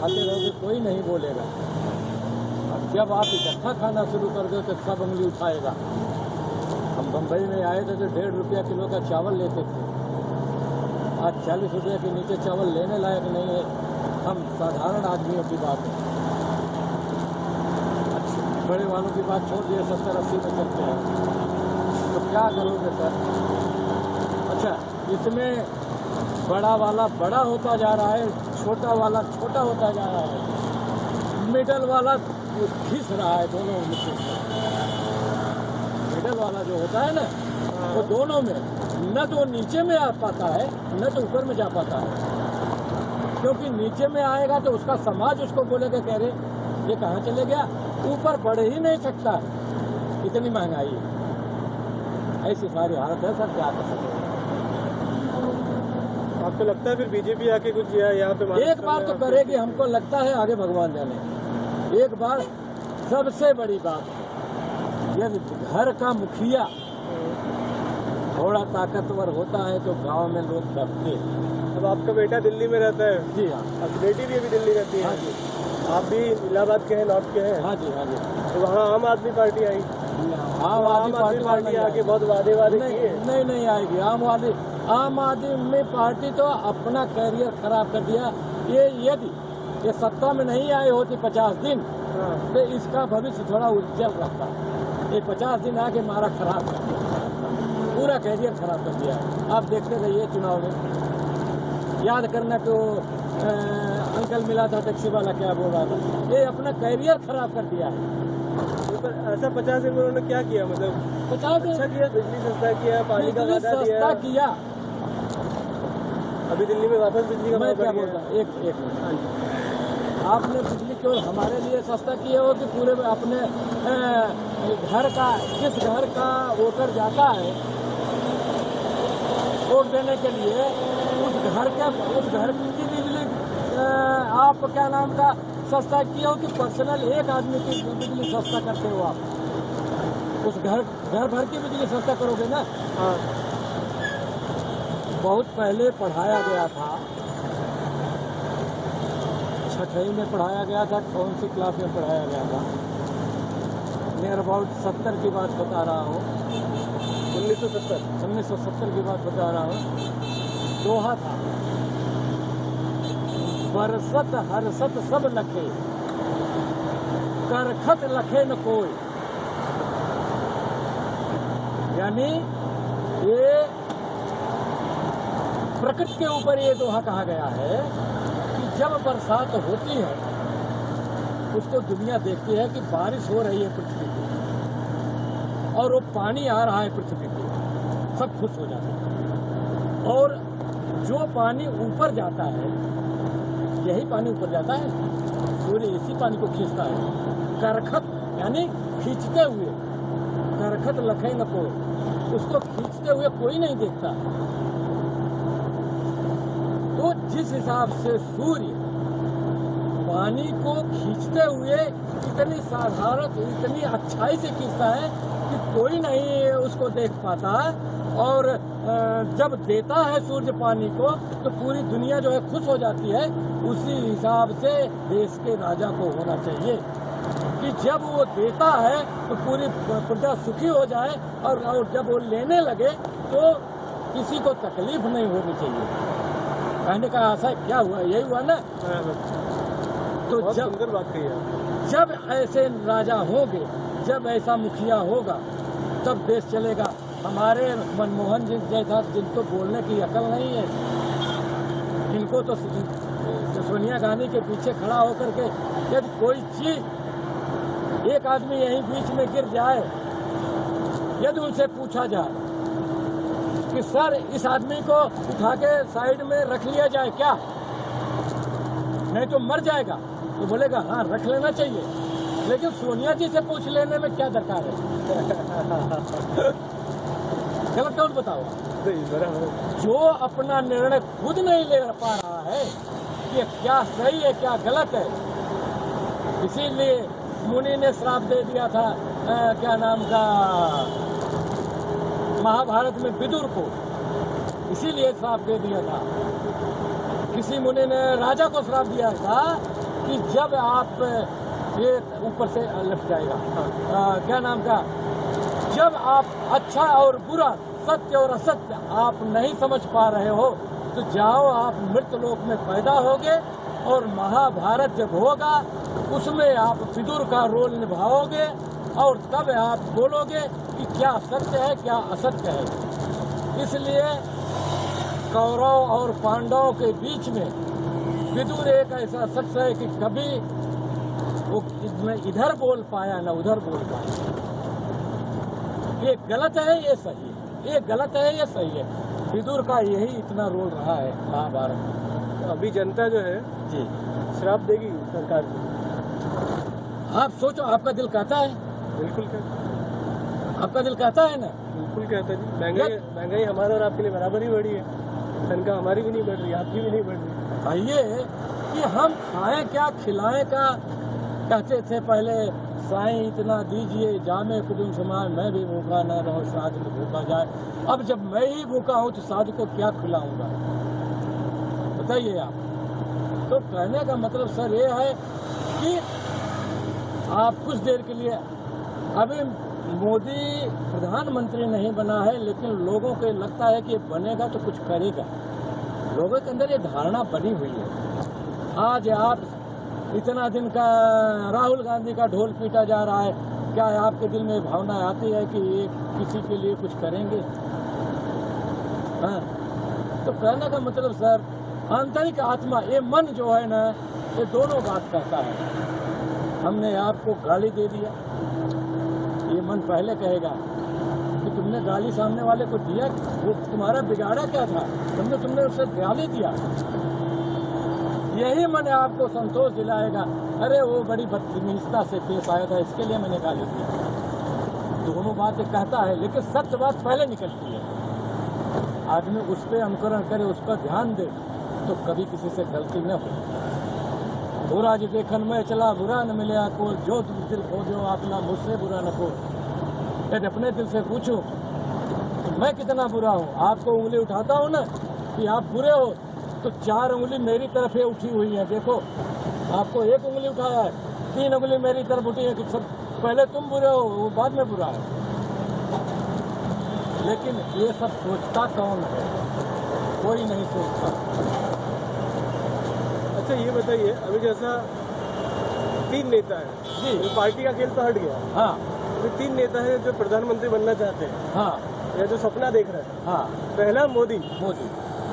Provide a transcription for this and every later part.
खाते रहोगे कोई नहीं बोलेगा। अब जब आप इकट्ठा खाना शुरू कर दो तो सब उंगली उठाएगा। हम बम्बई में आए थे तो 1.5 रुपया किलो का चावल लेते थे। आज 40 रुपये के नीचे चावल लेने लायक नहीं है। हम साधारण आदमियों की बात है, बड़े वालों की बात छोड़ दिए, 70-80 में चलते हैं। तो क्या करोगे सर? अच्छा, इसमें बड़ा वाला बड़ा होता जा रहा है, छोटा वाला छोटा होता जा रहा है, मिडल वाला घिस रहा है दोनों में। मिडल वाला जो होता है ना, वो दोनों में न तो नीचे में आ पाता है न तो ऊपर में जा पाता है। क्योंकि नीचे में आएगा तो उसका समाज उसको बोलेगा, कह रहे ये कहाँ चले गया, ऊपर बढ़ ही नहीं सकता, इतनी महंगाई है। ऐसी सारी हालत है सर, क्या कर सकते हैं। आपको लगता है फिर बीजेपी आके कुछ यहाँ पे एक बार तो करेगी, हमको लगता है, आगे भगवान जाने। एक बार सबसे बड़ी बात है, यदि घर का मुखिया थोड़ा ताकतवर होता है तो गांव में लोग डरते हैं। अब आपका बेटा दिल्ली में रहता है? जी हाँ। अब बेटी भी अभी दिल्ली रहती है? हाँ जी। आप भी इलाहाबाद के हैं, नॉर्थ के हैं? हाँ जी, हाँ जी। तो वहाँ आम आदमी पार्टी आई? आम आदमी पार्टी आके बहुत वादे किए? नहीं आएगी आम आदमी पार्टी तो अपना कैरियर खराब कर दिया। ये सत्ता में नहीं आई होती 50 दिन तो इसका भविष्य थोड़ा उज्जवल रहता। ये 50 दिन आके मारा खराब कर दिया, पूरा कैरियर खराब कर दिया। आप देखते रहिए चुनाव में, याद करना तो अंकल मिला था टैक्सी वाला, क्या बोल रहा था, ये अपना कैरियर खराब कर दिया है। ऐसा 50 दिन में उन्होंने क्या किया? मतलब 50 दिन अच्छा किया, बिजली सस्ता किया, पानी का वादा सस्ता किया। अभी दिल्ली में वापस बिजली का मैं क्या बोलता, एक मिनट, आपने बिजली केवल हमारे लिए सस्ता किया हो कि पूरे अपने घर का, किस घर का वोटर जाता है वोट देने के लिए, उस घर की बिजली आप क्या नाम का सस्ता किया हो कि पर्सनल एक आदमी की बिजली सस्ता करते हो आप? उस घर भर की बिजली सस्ता करोगे ना। हाँ। बहुत पहले पढ़ाया गया था, 6वीं में पढ़ाया गया था, कौन सी क्लास में पढ़ाया गया था, नियर अबाउट 70 की बात बता रहा हूँ, 1970 की बात बता रहा हूँ। दोहा था, बरसत हरसत सब लखे, करखत लखे न कोई। यानी ये प्रकृति के ऊपर ये दोहा कहा गया है कि जब बरसात होती है उसको दुनिया देखती है कि बारिश हो रही है पृथ्वी पे और वो पानी आ रहा है पृथ्वी पे, सब खुश हो जाते हैं। और जो पानी ऊपर जाता है, यही पानी ऊपर जाता है, सूर्य इसी पानी को खींचता है। करखत यानी खींचते हुए, करखत लखे न कोई, उसको खींचते हुए कोई नहीं देखता। तो जिस हिसाब से सूर्य पानी को खींचते हुए इतनी साधारण, इतनी अच्छाई से खींचता है कि कोई नहीं उसको देख पाता, और जब देता है सूर्य पानी को तो पूरी दुनिया जो है खुश हो जाती है। उसी हिसाब से देश के राजा को होना चाहिए कि जब वो देता है तो पूरी प्रजा सुखी हो जाए, और जब वो लेने लगे तो किसी को तकलीफ नहीं होनी चाहिए। कहने का आशय क्या हुआ, यही हुआ ना। तो जब ऐसे राजा होंगे, जब ऐसा मुखिया होगा, तब देश चलेगा। हमारे मनमोहन जी जैसा, जिनको बोलने की अकल नहीं है, जिनको तो सोनिया गांधी के पीछे खड़ा होकर के यदि कोई चीज, एक आदमी यहीं बीच में गिर जाए, यदि उनसे पूछा जाए कि सर इस आदमी को उठा के साइड में रख लिया जाए क्या, नहीं तो मर जाएगा, तो बोलेगा हाँ रख लेना चाहिए। लेकिन सोनिया जी से पूछ लेने में क्या दरकार है? गलत कौन बताओ? जो अपना निर्णय खुद नहीं ले पा रहा है कि क्या सही है क्या गलत है, इसीलिए मुनि ने श्राप दे दिया था, क्या नाम का, महाभारत में विदुर को, इसीलिए श्राप दे दिया था। किसी मुनि ने राजा को श्राप दिया था कि जब आप ये ऊपर से लेफ्ट जाएगा, क्या नाम का, जब आप अच्छा और बुरा, सत्य और असत्य आप नहीं समझ पा रहे हो तो जाओ आप मृतलोक में पैदा होगे और महाभारत जब होगा उसमें आप विदुर का रोल निभाओगे और तब आप बोलोगे कि क्या सत्य है क्या असत्य है। इसलिए कौरव और पांडवों के बीच में विदुर एक ऐसा शख्स है कि कभी वो इधर बोल पाया न उधर बोल पाया। ये गलत है ये सही है, ये गलत है ये सही है। विदुर का यही इतना रोल रहा है महाभारत में। तो अभी जनता जो है जी श्राप देगी सरकार को। आप सोचो, आपका दिल कहता है? बिल्कुल कहता, आपका दिल कहता है ना? बिल्कुल कहता जी। महंगाई हमारा और आपके लिए बराबर ही बढ़ी है, तनख्वाह हमारी भी नहीं बढ़ रही, आपकी भी नहीं बढ़ रही। कहिए कि हम खाएं क्या खिलाएं का कहते थे पहले, साईं इतना दीजिए जामे कुटुम समाज, मैं भी भूखा न रहूं साध में भूखा जाए। अब जब मैं ही भूखा हूं तो साधु को क्या खिलाऊंगा, बताइए आप। तो कहने का मतलब सर ये है कि आप कुछ देर के लिए, अभी मोदी प्रधानमंत्री नहीं बना है लेकिन लोगों को लगता है कि बनेगा तो कुछ करेगा। लोगों के अंदर ये धारणा बनी हुई है। आज आप इतना दिन का राहुल गांधी का ढोल पीटा जा रहा है, क्या आपके दिल में भावना आती है कि ये किसी के लिए कुछ करेंगे? हाँ, तो कहने का मतलब सर आंतरिक आत्मा, ये मन जो है ना, ये दोनों बात कहता है। हमने आपको गाली दे दिया, ये मन पहले कहेगा कि तुमने गाली सामने वाले को दिया, वो तुम्हारा बिगाड़ा क्या था, तुमने उससे गाली दिया। यही मन आपको संतोष दिलाएगा, अरे वो बड़ी बदतमीजता से पेश आया था इसके लिए मैंने गाली दी। दोनों बातें कहता है लेकिन सत्य बात पहले निकलती है। आदमी उस पर अनुकरण करे, उस पर ध्यान दे तो कभी किसी से गलती न हो। बुरा जो देखन में चला बुरा न मिले को, जो दिल खोजो अपना मुझसे बुरा न को। यदि अपने दिल से पूछो तो मैं कितना बुरा हूँ, आपको उंगली उठाता हूँ ना कि आप बुरे हो, तो 4 उंगली मेरी तरफ ही उठी हुई है। देखो आपको 1 उंगली उठाया है, 3 उंगली मेरी तरफ उठी है कि सब पहले तुम बुरे हो, वो बाद में बुरा है। लेकिन ये सब सोचता कौन है? कोई नहीं सोचता। अच्छा ये बताइए, अभी जैसा 3 नेता है जी, तो पार्टी का खेल तो हट गया। हाँ, अभी 3 नेता है जो प्रधानमंत्री बनना चाहते हैं, हाँ, या जो सपना देख रहे हैं। हाँ, पहला मोदी,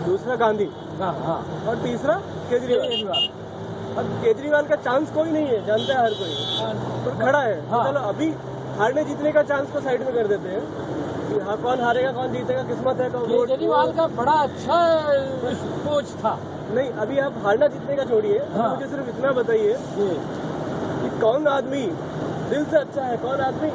दूसरा गांधी, हाँ, हाँ, और तीसरा केजरीवाल। अब केजरीवाल का चांस कोई नहीं है, जानता है हर कोई, तो खड़ा है। हाँ। चलो अभी हारने जीतने का चांस को साइड में कर देते हैं कि हाँ कौन हारेगा कौन जीतेगा किस्मत है। तो केजरीवाल का बड़ा अच्छा सोच था। नहीं, अभी आप हारना जीतने का छोड़िए। हाँ। मुझे सिर्फ इतना बताइए कि कौन आदमी दिल से अच्छा है, कौन आदमी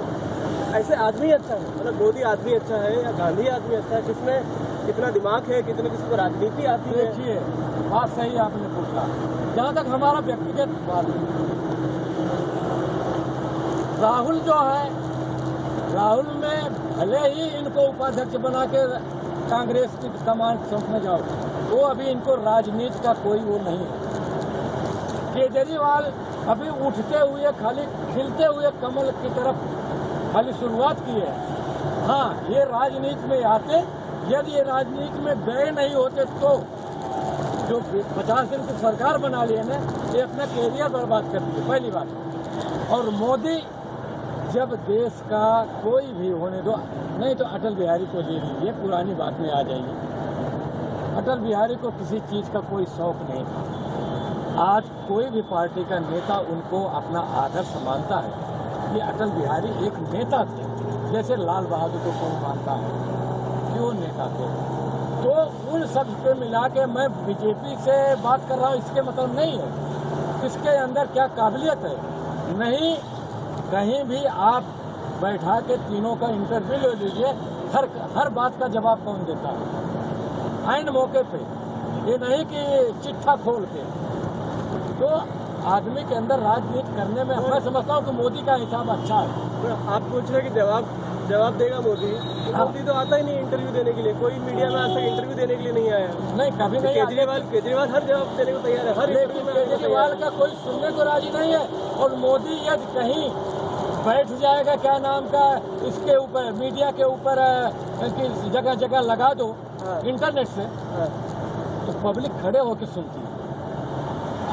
ऐसे आदमी अच्छा है, मतलब मोदी आदमी अच्छा है या गांधी आदमी अच्छा है, जिसमें कितना दिमाग है, कितने किसी को राजनीति आती है। देखिए बात सही आपने पूछा। जहाँ तक हमारा व्यक्तिगत बात है, राहुल जो है, राहुल में भले ही इनको उपाध्यक्ष बना के कांग्रेस की कमान सौंपने जाओ, वो अभी इनको राजनीति का कोई वो नहीं है। केजरीवाल अभी उठते हुए, खाली खिलते हुए कमल की तरफ खाली शुरुआत की है। हाँ, ये राजनीति में आते, यदि ये राजनीति में गए नहीं होते तो जो 50 दिन की सरकार बना ली है ना, ये अपना कैरियर बर्बाद कर दिए, पहली बात। और मोदी जब देश का कोई भी होने दो, नहीं तो अटल बिहारी को दे दीजिए, पुरानी बात में आ जाइए। अटल बिहारी को किसी चीज़ का कोई शौक नहीं था। आज कोई भी पार्टी का नेता उनको अपना आदर्श मानता है। ये अटल बिहारी एक नेता थे, जैसे लाल बहादुर को कौन मानता है, क्यों नेता थे। तो उन सब पे मिला के मैं बीजेपी से बात कर रहा हूँ, इसके मतलब नहीं है इसके अंदर क्या काबिलियत है। नहीं, कहीं भी आप बैठा के तीनों का इंटरव्यू ले लीजिए, हर बात का जवाब कौन देता है, ऐन मौके पे, ये नहीं कि चिट्ठा खोल के। तो आदमी के अंदर राजनीति करने में मैं समझता हूँ कि मोदी का हिसाब अच्छा है। आप पूछ रहे हैं कि जवाब जवाब देगा मोदी। तो मोदी तो आता ही नहीं इंटरव्यू देने के लिए, कोई मीडिया में आज तक इंटरव्यू देने के लिए नहीं आया। नहीं, कभी नहीं। केजरीवाल हर जवाब देने को तैयार है, हर इंटरव्यू में केजरीवाल का कोई सुनने को राजी नहीं है। और मोदी यदि कहीं बैठ जाएगा क्या नाम का इसके ऊपर, मीडिया के ऊपर जगह जगह लगा दो इंटरनेट से, तो पब्लिक खड़े होकर सुनती है।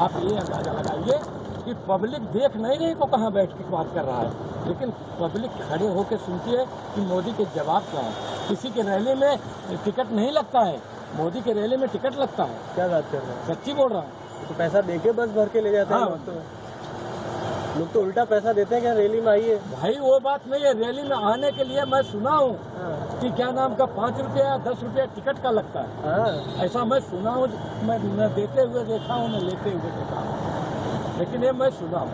आप ये अंदाजा लगाइए कि पब्लिक देख नहीं रही को कहाँ बैठ के बात कर रहा है, लेकिन पब्लिक खड़े होकर सुनती है कि मोदी के जवाब क्या है। किसी के रैली में टिकट नहीं लगता है, मोदी के रैली में टिकट लगता है। क्या बात कर रहे हैं? सच्ची बोल रहा हूँ। तो पैसा देके बस भर के ले जाते हैं लोग तो उल्टा पैसा देते हैं क्या रैली में आइए। भाई वो बात नहीं है, रैली में आने के लिए मैं सुना हूँ कि क्या नाम का 5 रुपया 10 रुपया टिकट का लगता है। ऐसा मैं सुना हूँ, मैं न देते हुए देखा हूँ न लेते हुए देखा हूँ, लेकिन ये मैं सुना हूँ।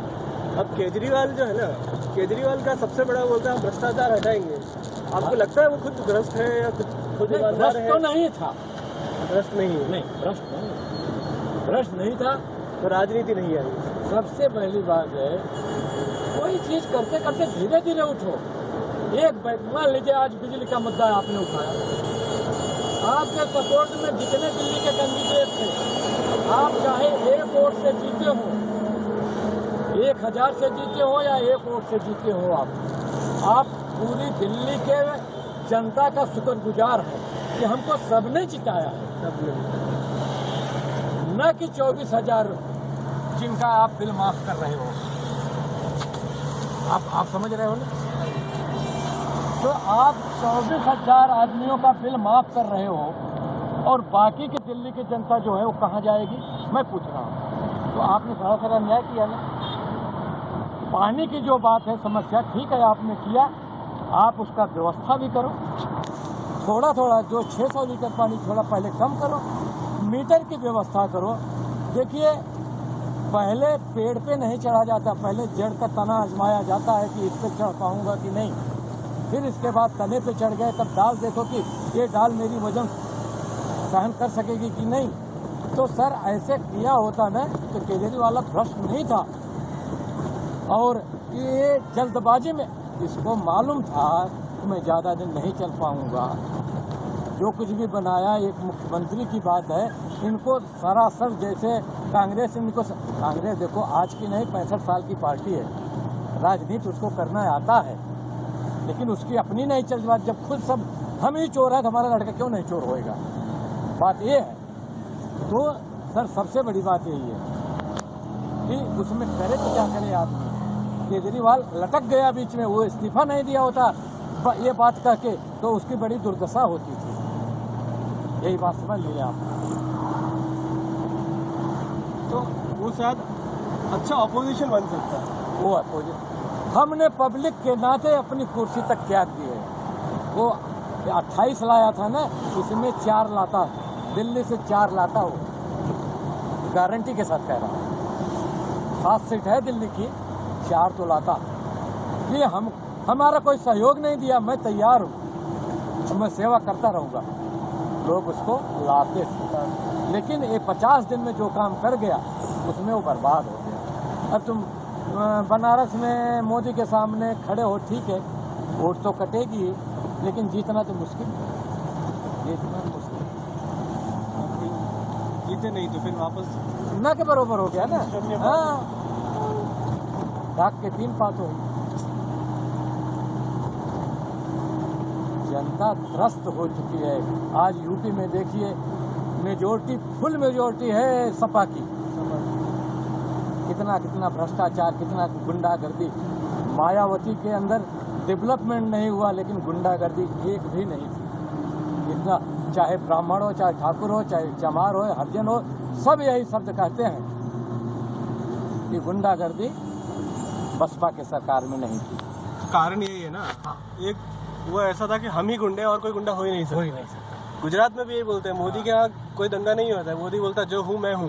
अब केजरीवाल जो है ना, केजरीवाल का सबसे बड़ा बोलता है भ्रष्टाचार हटाएंगे। आपको लगता है वो खुद भ्रष्ट है या खुद ईमानदार है? तो नहीं था, भ्रष्ट नहीं, भ्रष्ट नहीं था। तो राजनीति नहीं आई। सबसे पहली बात है, कोई चीज करते करते धीरे धीरे उठो। मान लीजिए आज बिजली का मुद्दा आपने उठाया, आपके सपोर्ट में जितने दिल्ली के कैंडिडेट थे, आप चाहे 1 वोट से जीते हो, 1000 से जीते हो या 1 वोट से जीते हो, आप पूरी दिल्ली के जनता का शुक्रगुजार है कि हमको सबने जिताया है। न कि 24,000 जिनका आप बिल माफ कर रहे हो। आप समझ रहे हो ना? तो आप 24,000 आदमियों का बिल माफ कर रहे हो और बाकी की दिल्ली की जनता जो है वो कहाँ जाएगी, मैं पूछ रहा हूँ। तो आपने सारा न्याय किया ना। पानी की जो बात है समस्या, ठीक है आपने किया, आप उसका व्यवस्था भी करो। थोड़ा थोड़ा जो 600 लीटर पानी थोड़ा पहले कम करो, मीटर की व्यवस्था करो। देखिए पहले पेड़ पे नहीं चढ़ा जाता, पहले जड़ का तना आजमाया जाता है कि इस पे चढ़ पाऊंगा कि नहीं। फिर इसके बाद तने पे चढ़ गए तब डाल देखो कि ये डाल मेरी वजन सहन कर सकेगी कि नहीं। तो सर ऐसे किया होता ना तो केजरीवाल भ्रष्ट नहीं था। और ये जल्दबाजी में, इसको मालूम था कि मैं ज़्यादा दिन नहीं चल पाऊंगा। जो कुछ भी बनाया एक मुख्यमंत्री की बात है, इनको सरासर जैसे कांग्रेस देखो आज की नहीं 65 साल की पार्टी है, राजनीति उसको करना आता है, लेकिन उसकी अपनी नहीं चल बात। जब खुद सब हम ही चोर है तो हमारा लड़का क्यों नहीं चोर होएगा, बात ये है। तो सर सबसे बड़ी बात यही है कि उसमें करे तो क्या करे आदमी। केजरीवाल लटक गया बीच में, वो इस्तीफा नहीं दिया होता ये बात कह के तो उसकी बड़ी दुर्दशा होती थी। यही बात समझ लीजिए आप। तो वो शायद अच्छा ऑपोजिशन बन सकता है। वो अपोजिशन हमने पब्लिक के नाते अपनी कुर्सी तक त्याग दी है। वो 28 लाया था ना, इसमें 4 लाता, दिल्ली से 4 लाता, वो गारंटी के साथ कह रहा हूँ। 7 सीट है दिल्ली की, 4 तो लाता। ये हमारा कोई सहयोग नहीं दिया, मैं तैयार हूँ, मैं सेवा करता रहूँगा। लोग उसको लाते थे, लेकिन ये 50 दिन में जो काम कर गया उसमें वो बर्बाद हो गया। अब तुम बनारस में मोदी के सामने खड़े हो, ठीक है वोट तो कटेगी, लेकिन जीतना तो मुश्किल, जीतना मुश्किल। जीते नहीं तो फिर वापस ना के बरोबर हो गया ना। हाँ, डाक के 3 पात हो। जनता त्रस्त हो चुकी है। आज यूपी में देखिए मेजोरिटी, फुल मेजोरिटी है सपा की। कितना कितना भ्रष्टाचार, कितना गुंडागर्दी। मायावती के अंदर डेवलपमेंट नहीं हुआ, लेकिन गुंडागर्दी एक भी नहीं थी। इतना चाहे ब्राह्मण हो, चाहे ठाकुर हो, चाहे चमार हो, हरिजन हो, सब यही शब्द कहते हैं कि गुंडागर्दी बसपा के सरकार में नहीं थी। कारण यही है ना। हाँ। एक वो ऐसा था कि हम ही गुंडे, और कोई गुंडा हो ही नहीं सकता। गुजरात में भी यही बोलते हैं, मोदी के यहाँ कोई दंगा नहीं होता है। मोदी बोलता जो हूँ मैं हूँ,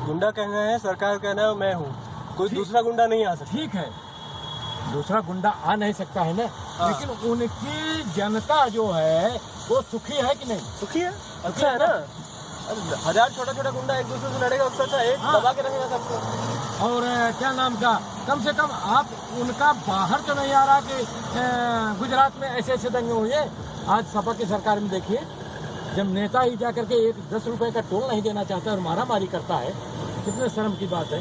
गुंडा कहना है, सरकार कहना है मैं हूँ, कोई दूसरा गुंडा नहीं आ सकता। ठीक है, दूसरा गुंडा आ नहीं सकता है ना। हाँ। लेकिन उनकी जनता जो है वो सुखी है कि नहीं? सुखी है, अच्छा है ना। 1000 छोटा छोटा गुंडा एक दूसरे से लड़ेगा, उससे अच्छा एक दबा के रहेगा सबको। और क्या नाम का कम से कम आप उनका बाहर तो नहीं आ रहा कि गुजरात में ऐसे ऐसे दंगे हुए। आज सपा की सरकार में देखिए, जब नेता ही जा करके 10 रुपए का टोल नहीं देना चाहता और मारामारी करता है, कितने शर्म की बात है।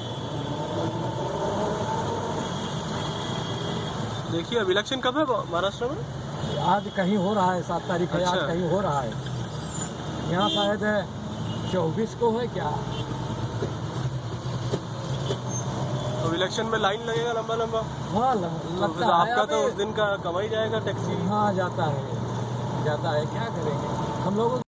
देखिए अब इलेक्शन कब है महाराष्ट्र में? आज कहीं हो रहा है, 7 तारीख है, आज अच्छा। कहीं हो रहा है। यहाँ शायद 24 को है क्या। अब इलेक्शन में लाइन लगेगा लंबा लंबा। हाँ तो फिर लगता है आपका तो अभी। उस दिन का कमाई जाएगा टैक्सी। हाँ जाता है क्या करेंगे हम लोग।